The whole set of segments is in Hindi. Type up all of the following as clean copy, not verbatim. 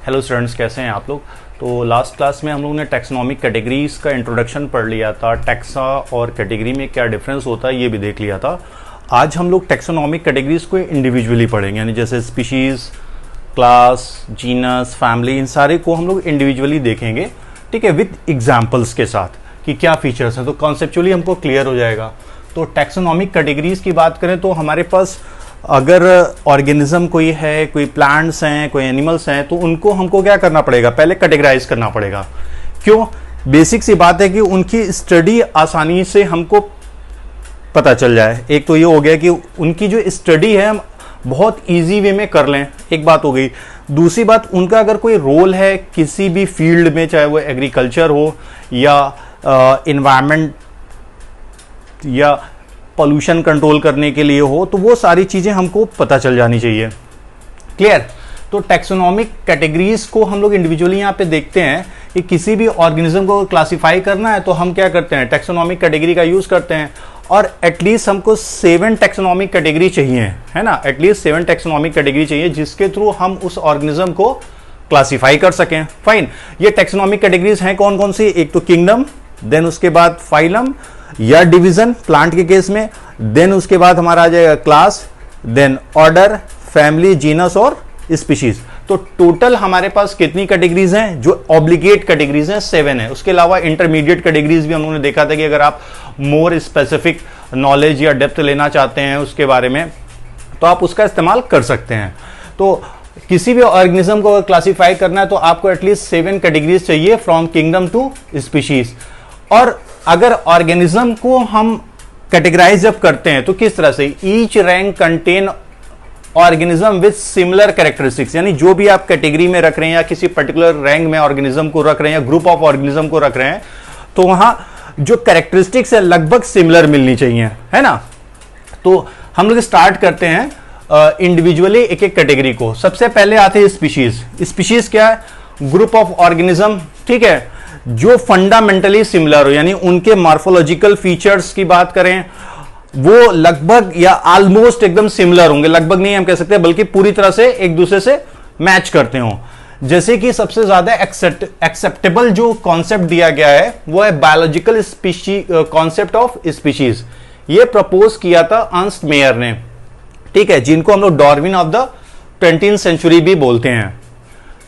हेलो स्टूडेंट्स, कैसे हैं आप लोग। तो लास्ट क्लास में हम लोगों ने टैक्सोनॉमिक कैटेगरीज का इंट्रोडक्शन पढ़ लिया था। टैक्सा और कैटेगरी में क्या डिफरेंस होता है ये भी देख लिया था। आज हम लोग टैक्सोनॉमिक कैटेगरीज को इंडिविजुअली पढ़ेंगे, यानी जैसे स्पीशीज़, क्लास, जीनस, फैमिली, इन सारे को हम लोग इंडिविजुअली देखेंगे, ठीक है, विद एग्जाम्पल्स के साथ कि क्या फीचर्स हैं। तो कॉन्सेप्चुअली हमको क्लियर हो जाएगा। तो टैक्सोनॉमिक कैटेगरीज की बात करें तो हमारे पास अगर ऑर्गेनिज्म कोई है, कोई प्लांट्स हैं, कोई एनिमल्स हैं, तो उनको हमको क्या करना पड़ेगा, पहले कैटेगराइज करना पड़ेगा। क्यों? बेसिक सी बात है कि उनकी स्टडी आसानी से हमको पता चल जाए। एक तो ये हो गया कि उनकी जो स्टडी है हम बहुत इजी वे में कर लें, एक बात हो गई। दूसरी बात, उनका अगर कोई रोल है किसी भी फील्ड में, चाहे वो एग्रीकल्चर हो या इन्वायरमेंट या पोल्यूशन कंट्रोल करने के लिए हो, तो वो सारी चीज़ें हमको पता चल जानी चाहिए। क्लियर? तो टैक्सोनॉमिक कैटेगरीज को हम लोग इंडिविजुअली यहाँ पे देखते हैं कि किसी भी ऑर्गेनिज्म को क्लासिफाई करना है तो हम क्या करते हैं, टैक्सोनॉमिक कैटेगरी का यूज़ करते हैं। और एटलीस्ट हमको 7 टैक्सोनॉमिक कैटेगरी चाहिए, है ना, एटलीस्ट 7 टैक्सोनॉमिक कैटेगरी चाहिए जिसके थ्रू हम उस ऑर्गेनिज्म को क्लासिफाई कर सकें। फाइन, ये टैक्सोनॉमिक कैटेगरीज हैं कौन कौन सी? एक तो किंगडम, देन उसके बाद फाइलम या डिवीजन प्लांट के केस में, देन उसके बाद हमारा आ जाएगा class, then order, family, genus और स्पीशीज। तो टोटल हमारे पास कितनी कैटेगरीज हैं? जो ऑब्लिगेट कैटेगरीज हैं 7 है। उसके अलावा इंटरमीडिएट कैटेगरीज भी हम लोगों ने देखा था कि अगर आप मोर स्पेसिफिक नॉलेज या डेप्थ लेना चाहते हैं उसके बारे में तो आप उसका इस्तेमाल कर सकते हैं। तो किसी भी ऑर्गेनिज्म को क्लासिफाई करना है तो आपको एटलीस्ट 7 कैटेगरीज चाहिए, फ्रॉम किंगडम टू स्पीशीज। और अगर ऑर्गेनिज्म को हम कैटेगराइज जब करते हैं तो किस तरह से, each rank contain organism with similar characteristics, यानी जो भी आप कैटेगरी में रख रहे हैं या किसी पर्टिकुलर रैंक में ऑर्गेनिज्म को रख रहे हैं या ग्रुप ऑफ ऑर्गेनिज्म को रख रहे हैं, तो वहां जो कैरेक्टरिस्टिक्स है लगभग सिमिलर मिलनी चाहिए, है ना। तो हम लोग स्टार्ट करते हैं इंडिविजुअली एक एक कैटेगरी को। सबसे पहले आते हैं स्पीशीज। स्पीशीज क्या है? ग्रुप ऑफ ऑर्गेनिज्म, ठीक है, जो फंडामेंटली सिमिलर हो, यानी उनके मॉर्फोलॉजिकल फीचर्स की बात करें वो लगभग या ऑलमोस्ट एकदम सिमिलर होंगे। लगभग नहीं हम कह सकते, बल्कि पूरी तरह से एक दूसरे से मैच करते हो। जैसे कि सबसे ज्यादा एक्सेप्टेबल जो कॉन्सेप्ट दिया गया है वो है बायोलॉजिकल कॉन्सेप्ट ऑफ स्पीशीज। ये प्रपोज किया था अर्नस्ट मेयर ने, ठीक है, जिनको हम लोग Darwin of the 20th century भी बोलते हैं।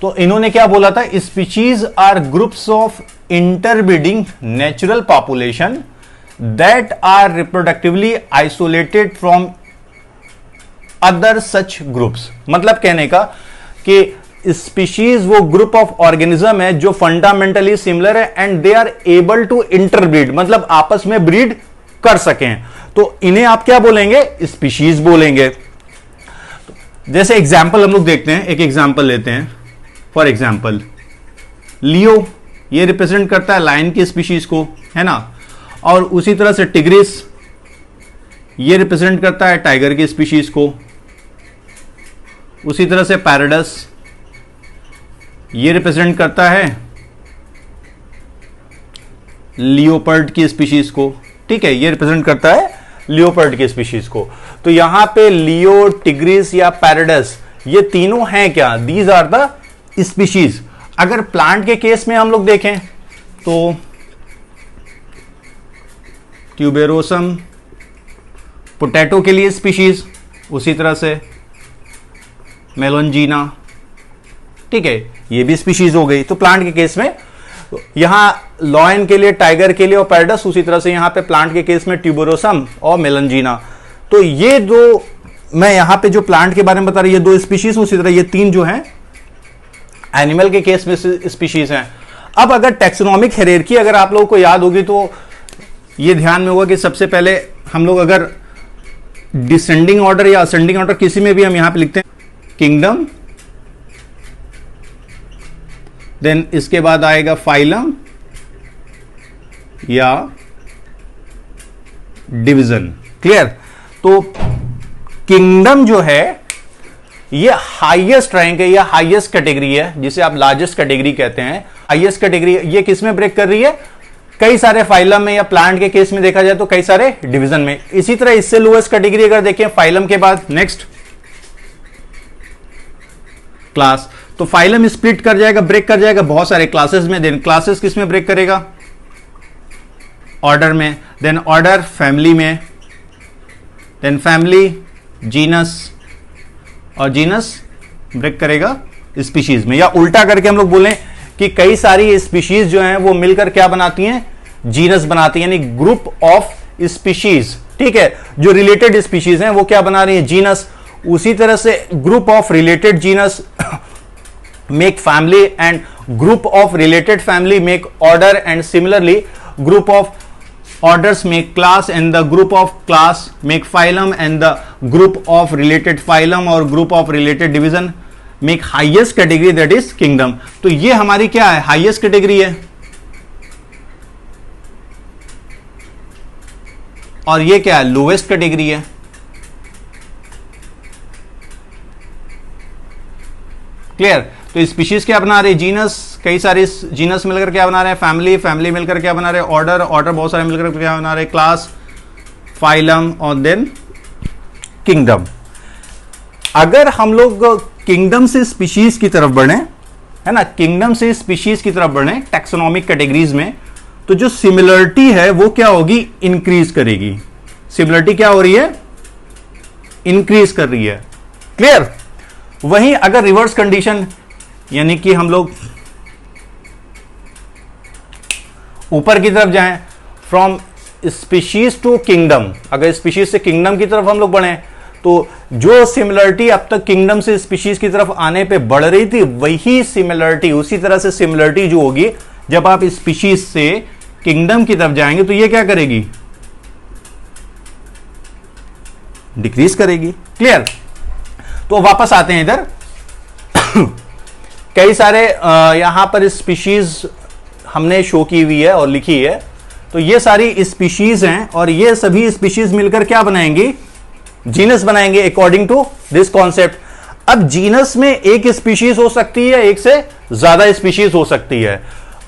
तो इन्होंने क्या बोला था? Species are groups of interbreeding natural population that are reproductively isolated from other such groups. मतलब कहने का कि स्पीशीज वो ग्रुप ऑफ ऑर्गेनिज्म है जो फंडामेंटली सिमिलर है and they are able to interbreed, मतलब आपस में ब्रीड कर सकें। तो इन्हें आप क्या बोलेंगे? स्पीशीज बोलेंगे। जैसे एग्जाम्पल हम लोग देखते हैं, एक एग्जाम्पल लेते हैं। फॉर एग्जाम्पल लियो, ये रिप्रेजेंट करता है लायन की स्पीशीज को, है ना। और उसी तरह से टिग्रिस, ये रिप्रेजेंट करता है टाइगर की स्पीशीज को। उसी तरह से पैराडस, ये रिप्रेजेंट करता है लियोपर्ड की स्पीशीज को, ठीक है, ये रिप्रेजेंट करता है लियोपर्ड की स्पीशीज को। तो यहां पे लियो, टिग्रिस या पैराडस, ये तीनों हैं क्या? These are the species. अगर प्लांट के केस में हम लोग देखें तो ट्यूबेरोसम पोटैटो के लिए स्पीशीज, उसी तरह से मेलोंजीना, ठीक है, ये भी स्पीशीज हो गई। तो प्लांट के केस में यहां लॉयन के लिए, टाइगर के लिए और पैराडस, उसी तरह से यहां पे प्लांट के केस में ट्यूबेरोसम और मेलोंजीना। तो ये दो, मैं यहां पे जो प्लांट के बारे में बता रही, ये 2 स्पीशीज, उसी तरह ये 3 जो हैं एनिमल के केस में स्पीशीज हैं। अब अगर टैक्सोनॉमिक हायरार्की अगर आप लोगों को याद होगी तो ये ध्यान में होगा कि सबसे पहले हम लोग अगर डिसेंडिंग ऑर्डर या असेंडिंग ऑर्डर किसी में भी हम यहां पे लिखते हैं किंगडम, देन इसके बाद आएगा फाइलम या डिवीजन। क्लियर? तो किंगडम जो है ये हाईएस्ट रैंक है या हाईएस्ट कैटेगरी है, जिसे आप लार्जेस्ट कैटेगरी कहते हैं। हाईएस्ट कैटेगरी ये किस में ब्रेक कर रही है? कई सारे फाइलम में, या प्लांट के केस में देखा जाए तो कई सारे डिवीजन में। इसी तरह इससे लोएस्ट कैटेगरी अगर देखें फाइलम के बाद नेक्स्ट क्लास, तो फाइलम स्प्लिट कर जाएगा, ब्रेक कर जाएगा बहुत सारे क्लासेस में। देन क्लासेस किस में ब्रेक करेगा? ऑर्डर में। देन ऑर्डर फैमिली में। देन फैमिली जीनस, और जीनस ब्रेक करेगा स्पीशीज में। या उल्टा करके हम लोग बोलें कि कई सारी स्पीशीज जो हैं वो मिलकर क्या बनाती हैं? जीनस बनाती हैं, यानी ग्रुप ऑफ स्पीशीज। ठीक है, जो रिलेटेड स्पीशीज हैं वो क्या बना रही है? जीनस। उसी तरह से group of related genus make family, and group of related family make order, and similarly group of orders make class, and the group of class make phylum, and the group of related phylum or group of related division make highest category, that is kingdom। तो ये हमारी क्या है? highest category है। और ये क्या है? lowest category है। क्लियर? तो स्पीशीज क्या बना रहे? जीनस। कई सारे जीनस मिलकर क्या बना रहे हैं? फैमिली। फैमिली मिलकर क्या बना रहे हैं? ऑर्डर। ऑर्डर बहुत सारे मिलकर क्या बना रहे हैं? क्लास, फाइलम, और देन किंगडम। अगर हम लोग किंगडम से स्पीशीज की तरफ बढ़े, है ना, किंगडम से स्पीशीज की तरफ बढ़े टैक्सोनॉमिक कैटेगरीज में, तो जो सिमिलरिटी है वो क्या होगी? इंक्रीज करेगी। सिमिलरिटी क्या हो रही है? इंक्रीज कर रही है। क्लियर? वहीं अगर रिवर्स कंडीशन, यानी कि हम लोग ऊपर की तरफ जाएं, फ्रॉम स्पीशीज टू किंगडम, अगर स्पीशीज से किंगडम की तरफ हम लोग बढ़े, तो जो सिमिलरिटी अब तक किंगडम से स्पीशीज की तरफ आने पे बढ़ रही थी, वही सिमिलरिटी, उसी तरह से सिमिलरिटी जो होगी जब आप स्पीशीज से किंगडम की तरफ जाएंगे, तो ये क्या करेगी? डिक्रीज करेगी। क्लियर? तो वापस आते हैं इधर। कई सारे यहां पर स्पीशीज हमने शो की हुई है और लिखी है। तो ये सारी स्पीशीज हैं, और ये सभी स्पीशीज मिलकर क्या बनाएंगी? जीनस बनाएंगे अकॉर्डिंग टू दिस कॉन्सेप्ट। अब जीनस में एक स्पीशीज हो सकती है, एक से ज्यादा स्पीशीज हो सकती है।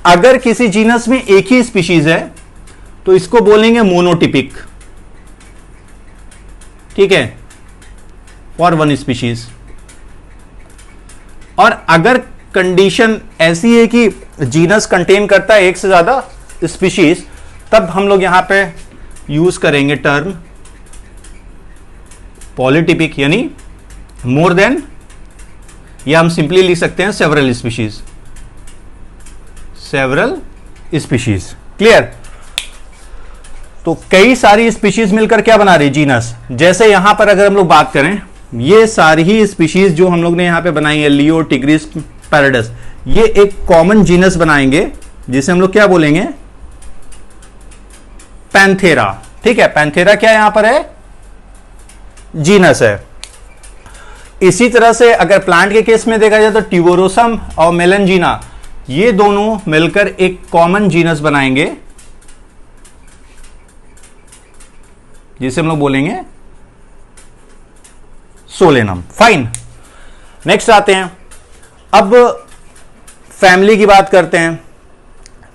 अगर किसी जीनस में एक ही स्पीशीज है तो इसको बोलेंगे मोनोटिपिक। ठीक है, फॉर वन स्पीशीज। और अगर कंडीशन ऐसी है कि जीनस कंटेन करता है एक से ज्यादा स्पीशीज, तब हम लोग यहां पे यूज करेंगे टर्म पॉलीटिपिक, यानी मोर देन, या हम सिंपली लिख सकते हैं several species. Several species. Clear? तो कई सारी स्पीशीज मिलकर क्या बना रही? जीनस। जैसे यहां पर अगर हम लोग बात करें, ये सारी ही स्पीशीज जो हम लोग ने यहां पे बनाई है, लियो, टिग्रिस, पैराडस, ये एक कॉमन जीनस बनाएंगे जिसे हम लोग क्या बोलेंगे? पैंथेरा। ठीक है, पैंथेरा क्या यहां पर है? जीनस है। इसी तरह से अगर प्लांट के केस में देखा जाए तो ट्यूबरोसम और मेलनजीना, ये दोनों मिलकर एक कॉमन जीनस बनाएंगे जिसे हम लोग बोलेंगे सोलेनम। फाइन, नेक्स्ट आते हैं। अब फैमिली की बात करते हैं।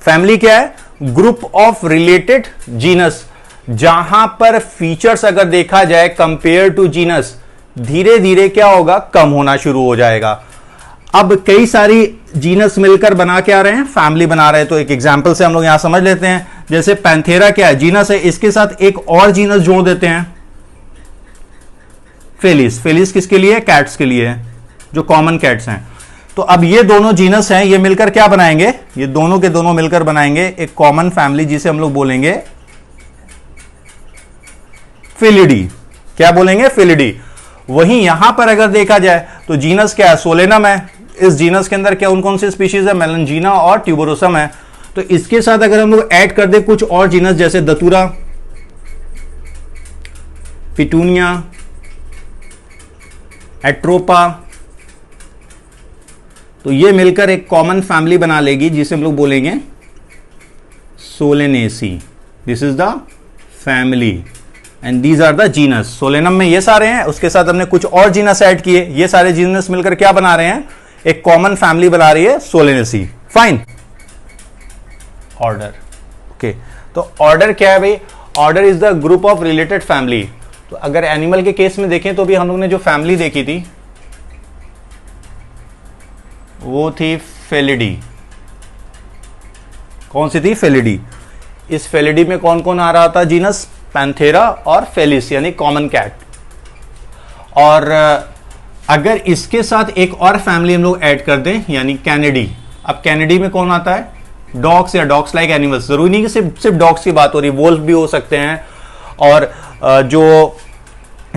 फैमिली क्या है? ग्रुप ऑफ रिलेटेड जीनस, जहां पर फीचर्स अगर देखा जाए कंपेयर टू जीनस, धीरे धीरे क्या होगा? कम होना शुरू हो जाएगा। अब कई सारी जीनस मिलकर बना के आ रहे हैं, फैमिली बना रहे हैं। तो एक एग्जांपल से हम लोग यहां समझ लेते हैं। जैसे पैंथेरा क्या है? जीनस है, इसके साथ एक और जीनस जोड़ देते हैं, फेलिस। फेलिस किसके लिए? कैट्स के लिए, जो कॉमन कैट्स हैं। तो अब ये दोनों जीनस हैं, ये मिलकर क्या बनाएंगे? ये दोनों के दोनों मिलकर बनाएंगे एक कॉमन फैमिली जिसे हम लोग बोलेंगे फेलिडी। क्या बोलेंगे? फेलिडी। वहीं यहां पर अगर देखा जाए तो जीनस क्या है? सोलेनम है। इस जीनस के अंदर क्या कौन कौन सी स्पीशीज है? मेलनजीना और ट्यूबरोसम है। तो इसके साथ अगर हम लोग ऐड कर दे कुछ और जीनस, जैसे दतुरा, पिटूनिया, एट्रोपा, तो ये मिलकर एक कॉमन फैमिली बना लेगी जिसे हम लोग बोलेंगे Solanaceae. This is the family and these are the genus. Solanum में ये सारे हैं, उसके साथ हमने कुछ और जीनस ऐड किए। ये सारे जीनस मिलकर क्या बना रहे हैं? एक कॉमन फैमिली बना रही है सोलेनेसी। फाइन। ऑर्डर। ओके, तो ऑर्डर क्या है भाई? Order is the group of related family. तो अगर एनिमल के केस में देखें तो भी हम लोग ने जो फैमिली देखी थी, वो थी फेलिडी। कौन सी थी? फेलिडी। इस फेलिडी में कौन कौन आ रहा था? जीनस पैंथेरा और फेलिस यानी कॉमन कैट। और अगर इसके साथ एक और फैमिली हम लोग ऐड कर दें यानी कैनेडी। अब कैनेडी में कौन आता है? डॉग्स या डॉग्स लाइक एनिमल्स। जरूरी नहीं कि सिर्फ डॉग्स की बात हो रही, वोल्फ भी हो सकते हैं और जो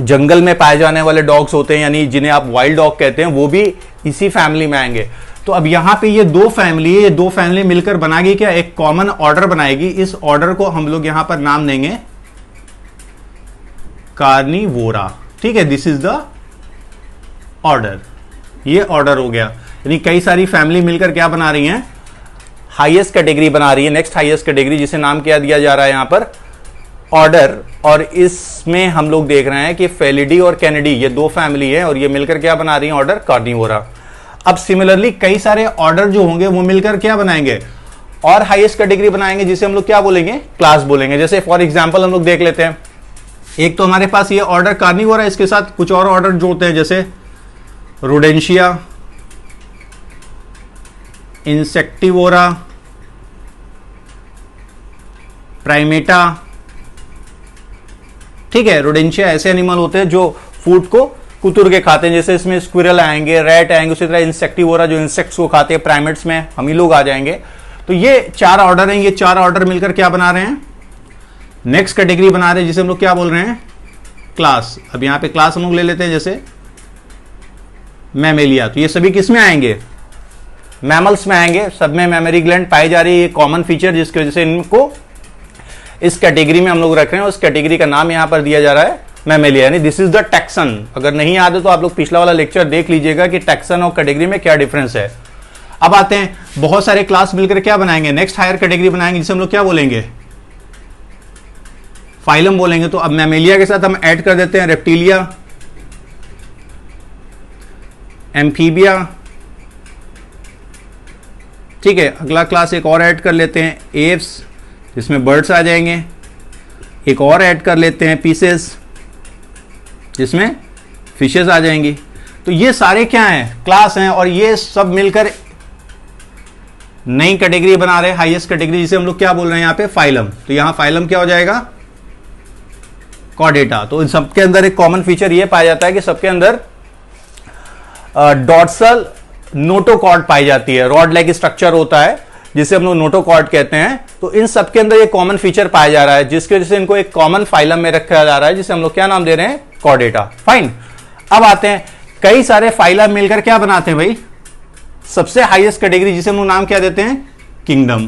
जंगल में पाए जाने वाले डॉग्स होते हैं यानी जिन्हें आप वाइल्ड डॉग कहते हैं वो भी इसी फैमिली में आएंगे। तो अब यहां पे ये दो फैमिली मिलकर बनाएगी क्या? एक कॉमन ऑर्डर बनाएगी। इस ऑर्डर को हम लोग यहां पर नाम देंगे कार्निवोरा। ठीक है, दिस इज द ऑर्डर। ये ऑर्डर हो गया, यानी कई सारी फैमिली मिलकर क्या बना रही हैं? हाईएस्ट कैटेगरी बना रही है, नेक्स्ट हाईएस्ट कैटेगरी, जिसे नाम क्या दिया जा रहा है यहां पर? ऑर्डर। और इसमें हम लोग देख रहे हैं कि फेलिडी और कैनेडी ये दो फैमिली है और ये मिलकर क्या बना रही है? Order Carnivora. अब सिमिलरली कई सारे ऑर्डर जो होंगे वो मिलकर क्या बनाएंगे? और हाईएस्ट कैटेगरी बनाएंगे, जिसे हम लोग क्या बोलेंगे? क्लास बोलेंगे। जैसे फॉर एग्जांपल हम लोग देख लेते हैं, एक तो हमारे पास ये ऑर्डर कार्निवोरा, इसके साथ कुछ और ऑर्डर जोड़ते हैं जैसे रोडेंशिया, इंसेक्टिवोरा, प्राइमेटा। ठीक है, रोडेंशिया ऐसे एनिमल होते हैं जो फूड को कुतुर के खाते हैं, जैसे इसमें स्क्विरल आएंगे, रैट आएंगे। उसी तरह इंसेक्टिवोरा जो इंसेक्ट्स को खाते हैं, प्राइमेट्स में हम ही लोग आ जाएंगे। तो ये चार ऑर्डर हैं, ये चार ऑर्डर मिलकर क्या बना रहे हैं? नेक्स्ट कैटेगरी बना रहे हैं, जिसे हम लोग क्या बोल रहे हैं? क्लास। अब यहां पे क्लास हम लोग ले लेते हैं जैसे मैमेलिया। तो ये सभी किस में आएंगे? मैमल्स में आएंगे। सब में मैमरी ग्लैंड पाई जा रही है, ये कॉमन फीचर जिसकी वजह से इनको इस कैटेगरी में हम लोग रख रहे हैं। उस कैटेगरी का नाम यहां पर दिया जा रहा है मैमेलिया, यानी दिस इज द टैक्सन। अगर नहीं याद है तो आप लोग पिछला वाला लेक्चर देख लीजिएगा कि टैक्सन और कैटेगरी में क्या डिफरेंस है। अब आते हैं, बहुत सारे क्लास मिलकर क्या बनाएंगे? नेक्स्ट हायर कैटेगरी बनाएंगे, जिसे हम लोग क्या बोलेंगे? फाइलम बोलेंगे। तो अब मैमेलिया के साथ हम ऐड कर देते हैं रेप्टिलिया, एम्फीबिया। ठीक है, अगला क्लास एक और ऐड कर लेते हैं एव्स, जिसमें बर्ड्स आ जाएंगे। एक और ऐड कर लेते हैं पीसेस, जिसमें फिशेस आ जाएंगी। तो ये सारे क्या हैं? क्लास हैं। और ये सब मिलकर नई कैटेगरी बना रहे हैं, हाईएस्ट कैटेगरी, जिसे हम लोग क्या बोल रहे हैं यहां पे? फाइलम। तो यहां फाइलम क्या हो जाएगा? कॉर्डेटा। तो इन सबके अंदर एक कॉमन फीचर ये पाया जाता है कि सबके अंदर डॉर्सल नोटोकॉर्ड पाई जाती है। रॉड लाइक स्ट्रक्चर होता है जिसे हम लोग नोटोकॉर्ड कहते हैं। तो इन सबके अंदर एक कॉमन फीचर पाया जा रहा है, जिसकी वजह से इनको एक कॉमन फाइलम में रखा जा रहा है, जिसे हम लोग क्या नाम दे रहे हैं? कॉर्डेटा। फाइन। अब आते हैं, कई सारे फाइलम मिलकर क्या बनाते हैं भाई? सबसे हाईएस्ट कैटेगरी, जिसे हम लोग नाम क्या देते हैं? किंगडम।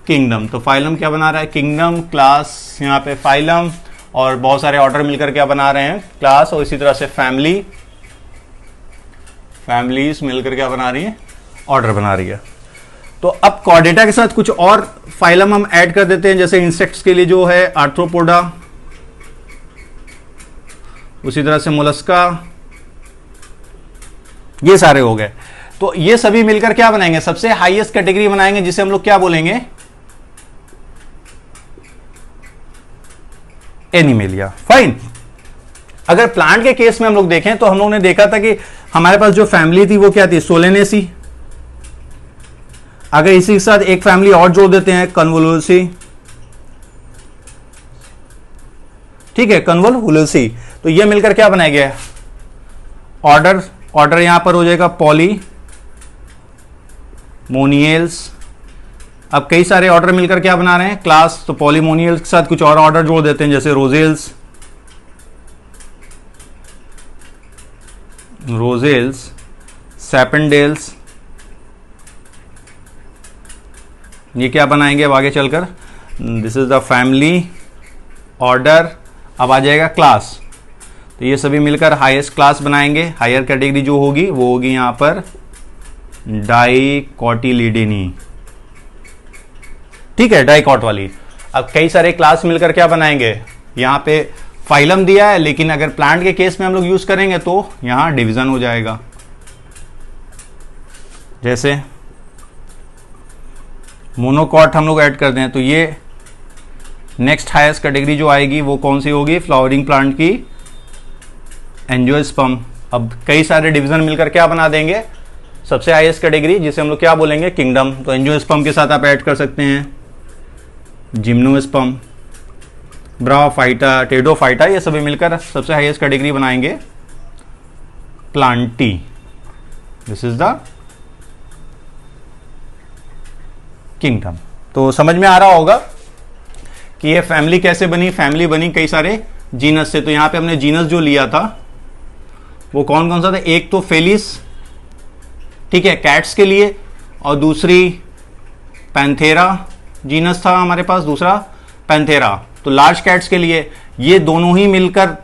किंगडम। तो फाइलम क्या बना रहा है? किंगडम। क्लास यहां पे फाइलम, और बहुत सारे ऑर्डर मिलकर क्या बना रहे हैं? क्लास। और इसी तरह से फैमिलीज मिलकर क्या बना रही है? ऑर्डर बना रही है। तो अब कॉर्डेटा के साथ कुछ और फाइलम हम ऐड कर देते हैं, जैसे इंसेक्ट्स के लिए जो है आर्थ्रोपोडा, उसी तरह से मोलस्का। ये सारे हो गए। तो ये सभी मिलकर क्या बनाएंगे? सबसे हाईएस्ट कैटेगरी बनाएंगे, जिसे हम लोग क्या बोलेंगे? एनिमेलिया। फाइन। अगर प्लांट के केस में हम लोग देखें तो हम लोग ने देखा था कि हमारे पास जो फैमिली थी वो क्या थी? सोलेनेसी। अगर इसी के साथ एक फैमिली और जोड़ देते हैं, कन्वोलुसी। ठीक है, कन्वोलुसी। तो ये मिलकर क्या बनाएगा? ऑर्डर यहां पर हो जाएगा पॉली मोनियल्स। अब कई सारे ऑर्डर मिलकर क्या बना रहे हैं? क्लास। तो पॉलीमोनियल्स के साथ कुछ और ऑर्डर जोड़ देते हैं, जैसे रोजेल्स, सैपेंडेल्स। ये क्या बनाएंगे अब आगे चलकर? This is the family, order. अब आ जाएगा क्लास। तो ये सभी मिलकर हाईएस्ट क्लास बनाएंगे। हायर कैटेगरी जो होगी वो होगी यहां पर डाइकोटिलिडेनी। ठीक है, डाइकॉट वाली। अब कई सारे क्लास मिलकर क्या बनाएंगे? यहां पे फाइलम दिया है, लेकिन अगर प्लांट के केस में हम लोग यूज करेंगे तो यहां डिवीजन हो जाएगा। जैसे मोनोकॉट हम लोग ऐड कर दें तो ये नेक्स्ट हाईएस्ट कैटेगरी जो आएगी वो कौन सी होगी? फ्लावरिंग प्लांट की एंजियोस्पर्म। अब कई सारे डिवीजन मिलकर क्या बना देंगे, सबसे हाईएस्ट कैटेगरी, जिसे हम लोग क्या बोलेंगे, किंगडम। तो एंजियोस्पर्म के साथ आप ऐड कर सकते हैं जिम्नोस्पर्म, ब्राफाइटा, टेडोफाइटा, ये सभी मिलकर सबसे हाईएस्ट कैटेगरी बनाएंगे Plantae. This is the kingdom. तो समझ में आ रहा होगा कि ये फैमिली कैसे बनी। फैमिली बनी कई सारे जीनस से। तो यहां पे हमने जीनस जो लिया था वो कौन कौन सा था, एक तो फेलिस, ठीक है, कैट्स के लिए, और दूसरी पैंथेरा जीनस था हमारे पास, दूसरा पैंथेरा, तो लार्ज कैट्स के लिए। ये दोनों ही मिलकर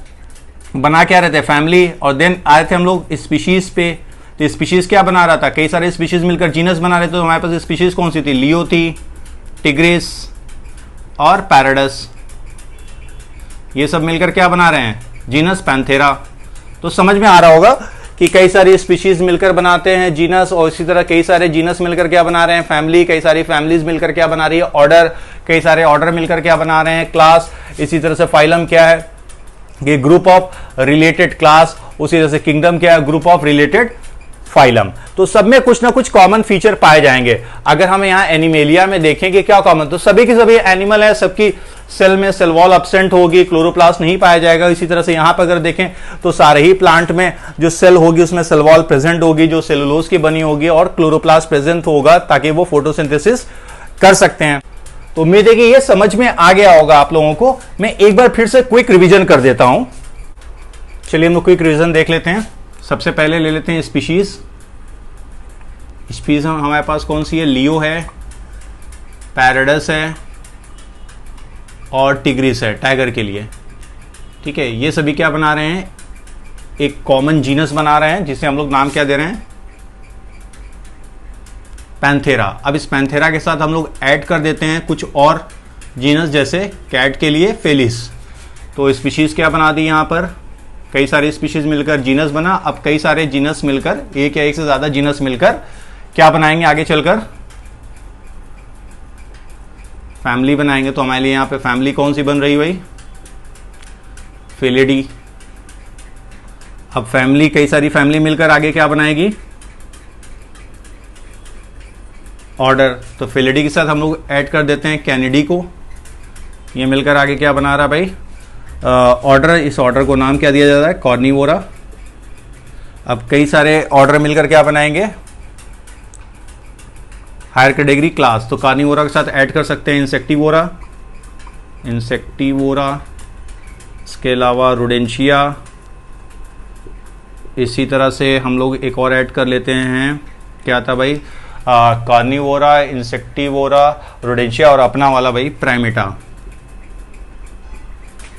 बना क्या रहते हैं, फैमिली। और देन आए थे हम लोग स्पीशीज पे। तो स्पीशीज क्या बना रहा था, कई सारे स्पीशीज मिलकर जीनस बना रहे थे। तो हमारे पास स्पीशीज कौन सी थी, लियो थी, टिग्रिस और पैराडस, ये सब मिलकर क्या बना रहे हैं, जीनस पैंथेरा। तो समझ में आ रहा होगा कि कई सारी स्पीशीज मिलकर बनाते हैं जीनस, और इसी तरह कई सारे जीनस मिलकर क्या बना रहे हैं, फैमिली। कई सारी फैमिलीज मिलकर क्या बना रही है, ऑर्डर। कई सारे ऑर्डर मिलकर क्या बना रहे हैं, क्लास। इसी तरह से फाइलम क्या है, ये ग्रुप ऑफ रिलेटेड क्लास। उसी तरह से किंगडम क्या है, ग्रुप ऑफ रिलेटेड फाइलम। तो सब में कुछ ना कुछ कॉमन फीचर पाए जाएंगे। अगर हम यहाँ एनिमेलिया में देखें कि क्या कॉमन, तो सभी की सभी एनिमल है, सबकी सेल में सेल वॉल एब्सेंट होगी, क्लोरोप्लास्ट नहीं पाया जाएगा। इसी तरह से यहां पर अगर देखें तो सारे ही प्लांट में जो सेल होगी उसमें सेल वॉल प्रेजेंट होगी, जो सेलुलोज की बनी होगी, और क्लोरोप्लास्ट प्रेजेंट होगा ताकि वो फोटोसिंथेसिस कर सकते हैं। तो उम्मीद है कि ये समझ में आ गया होगा आप लोगों को। मैं एक बार फिर से क्विक रिवीजन कर देता हूं। चलिए हम लोग क्विक रिवीजन देख लेते हैं। सबसे पहले ले लेते हैं स्पीशीज। स्पीशीज हमारे पास कौन सी है, लियो है, पैराडस है और टिग्रिस है, टाइगर के लिए, ठीक है। ये सभी क्या बना रहे हैं, एक कॉमन जीनस बना रहे हैं, जिसे हम लोग नाम क्या दे रहे हैं, पैंथेरा। अब इस पैंथेरा के साथ हम लोग ऐड कर देते हैं कुछ और जीनस, जैसे कैट के लिए फेलिस। तो स्पीशीज क्या बना दी यहां पर, कई सारी स्पीशीज मिलकर जीनस बना। अब कई सारे जीनस मिलकर, एक या एक से ज्यादा जीनस मिलकर क्या बनाएंगे, आगे चलकर फैमिली बनाएंगे। तो हमारे लिए यहां पे फैमिली कौन सी बन रही भाई, फेलिडी। अब फैमिली, कई सारी फैमिली मिलकर आगे क्या बनाएगी, ऑर्डर। तो फेलिडी के साथ हम लोग ऐड कर देते हैं कैनिडी को। ये मिलकर आगे क्या बना रहा भाई, ऑर्डर। इस ऑर्डर को नाम क्या दिया जाता है, कॉर्निवोरा। अब कई सारे ऑर्डर मिलकर क्या बनाएंगे, हायर कैटेगरी क्लास। तो कार्निवोरा के साथ ऐड कर सकते हैं इंसेक्टिवोरा, इसके अलावा रोडेंशिया। इसी तरह से हम लोग एक और ऐड कर लेते हैं, क्या था भाई, कार्निवोरा, इंसेक्टिवोरा, रोडेंशिया और अपना वाला भाई प्राइमेटा,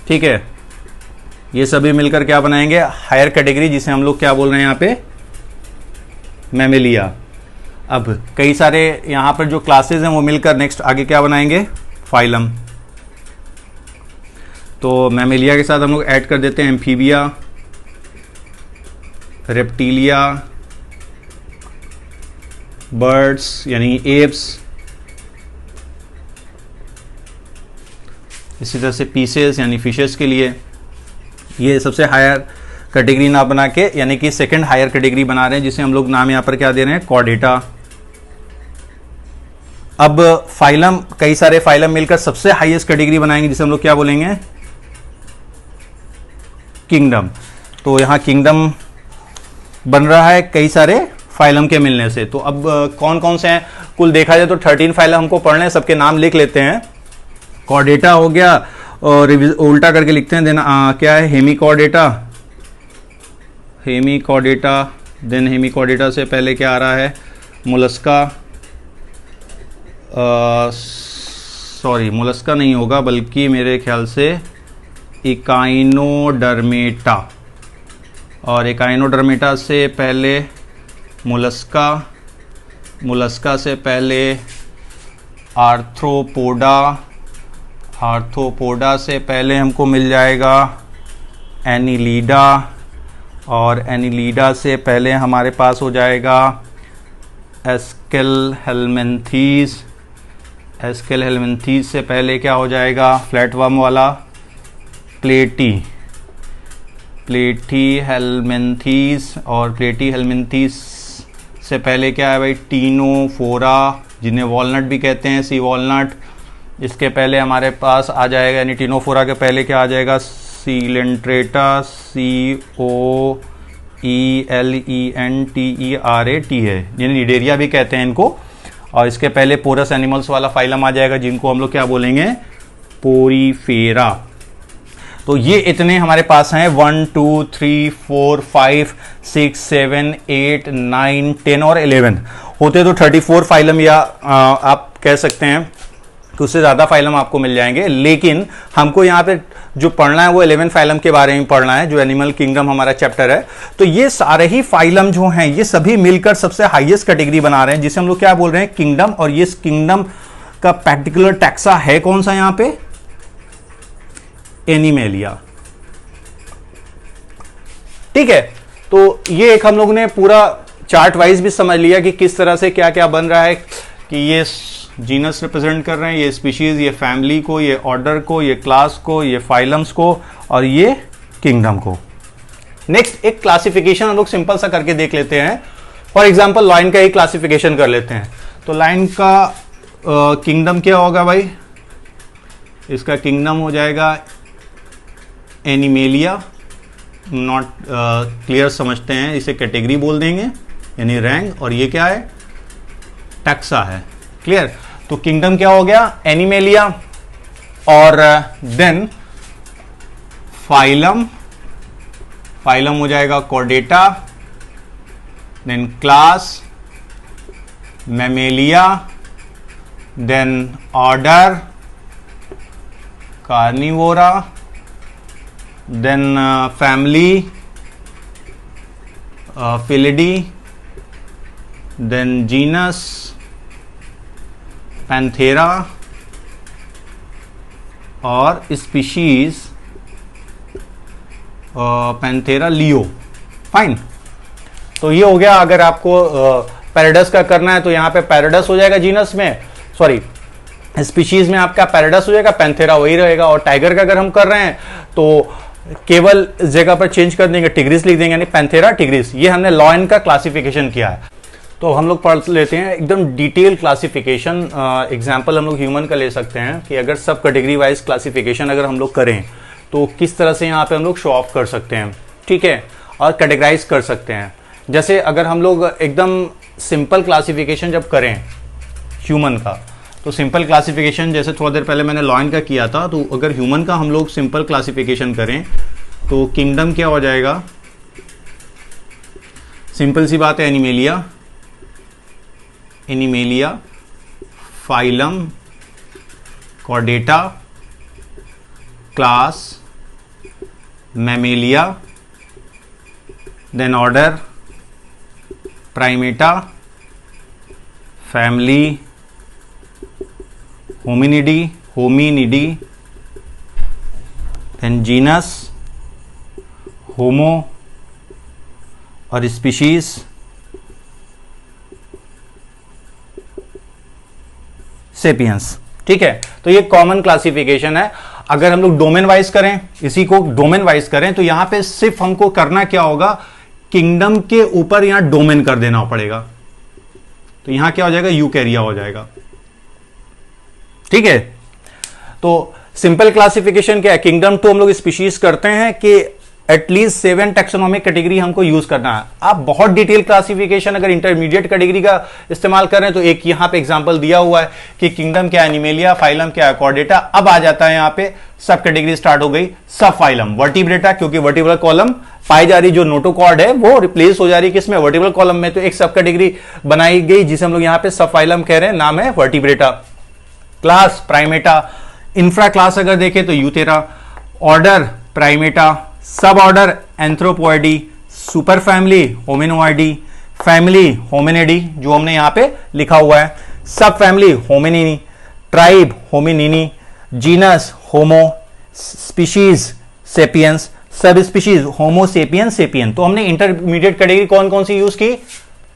ठीक है। ये सभी मिलकर क्या बनाएंगे, हायर कैटेगरी, जिसे हम लोग क्या बोल रहे हैं यहाँ पे, मैमेलिया। अब कई सारे यहां पर जो क्लासेस हैं वो मिलकर नेक्स्ट आगे क्या बनाएंगे, फाइलम। तो मैमेलिया के साथ हम लोग ऐड कर देते हैं एम्फीबिया, रेप्टिलिया, बर्ड्स यानी एप्स। इसी तरह से पीसेस यानी फिशेस के लिए। ये सबसे हायर कैटेगरी ना बना के, यानी कि सेकंड हायर कैटेगरी बना रहे हैं, जिसे हम लोग नाम यहां पर क्या दे रहे हैं, कॉर्डेटा। अब फाइलम, कई सारे फाइलम मिलकर सबसे हाईएस्ट कैटेगरी बनाएंगे, जिसे हम लोग क्या बोलेंगे, किंगडम। तो यहां किंगडम बन रहा है कई सारे फाइलम के मिलने से। तो अब कौन कौन से हैं, कुल देखा जाए तो 13 फाइलम हमको पढ़ने हैं, सबके नाम लिख लेते हैं। कॉर्डेटा हो गया, और उल्टा करके लिखते हैं। देन क्या है, हेमिकॉर्डेटा, देन हेमिकॉर्डेटा से पहले क्या आ रहा है, मोलस्का, सॉरी मोलस्का नहीं होगा, बल्कि मेरे ख्याल से इकाइनोडर्मेटा, और इकाइनोडर्मेटा से पहले मोलस्का, मोलस्का से पहले आर्थ्रोपोडा से पहले हमको मिल जाएगा एनिलीडा, और एनिलीडा से पहले हमारे पास हो जाएगा एस्केल हेलमिन्थीस से पहले क्या हो जाएगा, फ्लैटवर्म वाला प्लेटी, प्लेटीहेल्मिन्थीस, और प्लेटीहेल्मिन्थीस से पहले क्या है भाई, टीनोफोरा, जिन्हें वॉलनट भी कहते हैं, सी वॉलनट। इसके पहले हमारे पास आ जाएगा, यानी टीनोफोरा के पहले क्या आ जाएगा, सीलेंट्रेटा, COELENTERAT है, जिन्हें निडेरिया भी कहते हैं इनको। और इसके पहले पोरस एनिमल्स वाला फाइलम आ जाएगा, जिनको हम लोग क्या बोलेंगे, पोरीफेरा। तो ये इतने हमारे पास हैं 1 2 3 4 5 6 7 8 9 10 और 11 होते तो 34 फाइलम, या आप कह सकते हैं कि उससे ज़्यादा फाइलम आपको मिल जाएंगे। लेकिन हमको यहाँ पे जो पढ़ना है वो 11 फाइलम के बारे में पढ़ना है, जो एनिमल किंगडम हमारा चैप्टर है। तो ये सारे ही फाइलम जो हैं ये सभी मिलकर सबसे हाईएस्ट कैटेगरी बना रहे हैं, जिसे हम लोग क्या बोल रहे हैं, किंगडम। और ये किंगडम का पर्टिकुलर टैक्सा है कौन सा यहाँ पे, एनिमेलिया। ठीक है, तो ये एक हम लोग ने पूरा चार्ट वाइज भी समझ लिया कि किस तरह से क्या क्या बन रहा है, कि ये जीनस रिप्रेजेंट कर रहे हैं, ये स्पीशीज, ये फैमिली को, ये ऑर्डर को, ये क्लास को, ये फाइलम्स को, और ये किंगडम को। नेक्स्ट एक क्लासिफिकेशन हम लोग सिंपल सा करके देख लेते हैं। फॉर एग्जांपल लाइन का ही क्लासिफिकेशन कर लेते हैं। तो लाइन का किंगडम क्या होगा भाई, इसका किंगडम हो जाएगा एनिमेलिया। नॉट क्लियर समझते हैं, इसे कैटेगरी बोल देंगे, यानी रैंक। और ये क्या है, टैक्सा है। क्लियर, तो किंगडम क्या हो गया, एनिमेलिया। और देन फाइलम, फाइलम हो जाएगा Chordata. Then class Mammalia. Then order Carnivora. Then family Felidae. Then genus Panthera. और स्पीशीज पैंथेरा लियो। फाइन, तो ये हो गया। अगर आपको पैराडस का करना है तो यहां पे पैराडस हो जाएगा जीनस में, सॉरी स्पीशीज में आपका पैराडस हो जाएगा, पैंथेरा वही रहेगा। और टाइगर का अगर हम कर रहे हैं तो केवल जगह पर चेंज कर देंगे, टिग्रिस लिख देंगे, यानी पैंथेरा टिग्रिस। ये हमने लॉयन का क्लासिफिकेशन किया है। तो हम लोग पढ़ लेते हैं एकदम डिटेल क्लासिफिकेशन। एग्जाम्पल हम लोग ह्यूमन का ले सकते हैं कि अगर सब कैटेगरी वाइज क्लासिफिकेशन अगर हम लोग करें तो किस तरह से यहाँ पे हम लोग शो ऑफ कर सकते हैं, ठीक है, और कैटेगराइज कर सकते हैं। जैसे अगर हम लोग एकदम सिंपल क्लासिफिकेशन जब करें ह्यूमन का, तो सिंपल क्लासिफिकेशन जैसे थोड़ा देर पहले मैंने लॉयन का किया था, तो अगर ह्यूमन का हम लोग सिंपल क्लासिफिकेशन करें तो किंगडम क्या हो जाएगा, सिंपल सी बात है, Animalia. Animalia, phylum Chordata, class Mammalia, then order Primata, family Hominidae, then genus Homo, और स्पीशीज सेपियंस। ठीक है, तो ये कॉमन क्लासिफिकेशन है। अगर हम लोग डोमेन वाइज करें, इसी को डोमेन वाइज करें, तो यहां पे सिर्फ हमको करना क्या होगा, किंगडम के ऊपर यहां डोमेन कर देना पड़ेगा। तो यहां क्या हो जाएगा, यूकैरिया हो जाएगा। ठीक है, तो सिंपल क्लासिफिकेशन क्या है, किंगडम टू हम लोग स्पीशीज करते हैं कि एटलीस्ट 7 टैक्सोनॉमिक कैटेगरी हमको यूज करना है। आप बहुत डिटेल क्लासिफिकेशन अगर इंटरमीडिएट कैटेगरी का इस्तेमाल कर रहे हैं तो एक यहां पे एग्जांपल दिया हुआ है कि किंगडम क्या है, एनिमेलिया, फाइलम क्या है, कॉर्डेटा। अब आ जाता है यहां पे सब कैटेगरी स्टार्ट हो गई, सब फाइलम वर्टिब्रेटा, क्योंकि वर्टिब्रल कॉलम पाई जा रही जो नोटोकॉर्ड है वो रिप्लेस हो जा रही है किसमें, वर्टिब्रल कॉलम में। तो एक सब कैटेगरी बनाई गई जिसे हम लोग यहां पे सब फाइलम कह रहे हैं, नाम है Vertebrata. Class Primata, infra class अगर देखें तो Eutheria, order Primata, sub order Anthropoidea, super family Hominoidea, family Hominidae जो हमने यहां पे लिखा हुआ है, sub family Hominini, tribe Hominini, genus Homo, species sapiens, sub species Homo sapien sapien. तो हमने इंटरमीडिएट कैटेगरी कौन कौन सी यूज की,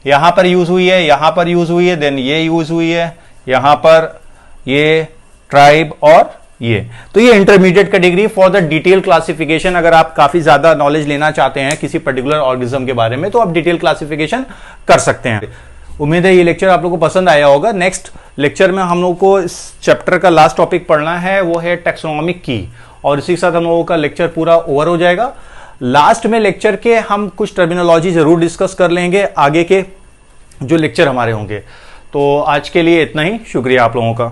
यहां पर यूज हुई है, यहां पर यूज हुई है, देन ये यूज हुई है, यहां पर ये ट्राइब और ये तो ये intermediate category for the detail classification. अगर आप काफी ज्यादा नॉलेज लेना चाहते हैं किसी पर्टिकुलर ऑर्गेनिज्म के बारे में तो आप डिटेल क्लासिफिकेशन कर सकते हैं। उम्मीद है ये लेक्चर आप लोगों को पसंद आया होगा। नेक्स्ट लेक्चर में हम लोग को इस चैप्टर का लास्ट टॉपिक पढ़ना है, वो है टैक्सोनॉमिक की, और इसी के साथ हम लोगों का लेक्चर पूरा ओवर हो जाएगा। लास्ट में लेक्चर के हम कुछ टर्मिनोलॉजी जरूर डिस्कस कर लेंगे आगे के जो लेक्चर हमारे होंगे। तो आज के लिए इतना ही, शुक्रिया आप लोगों का।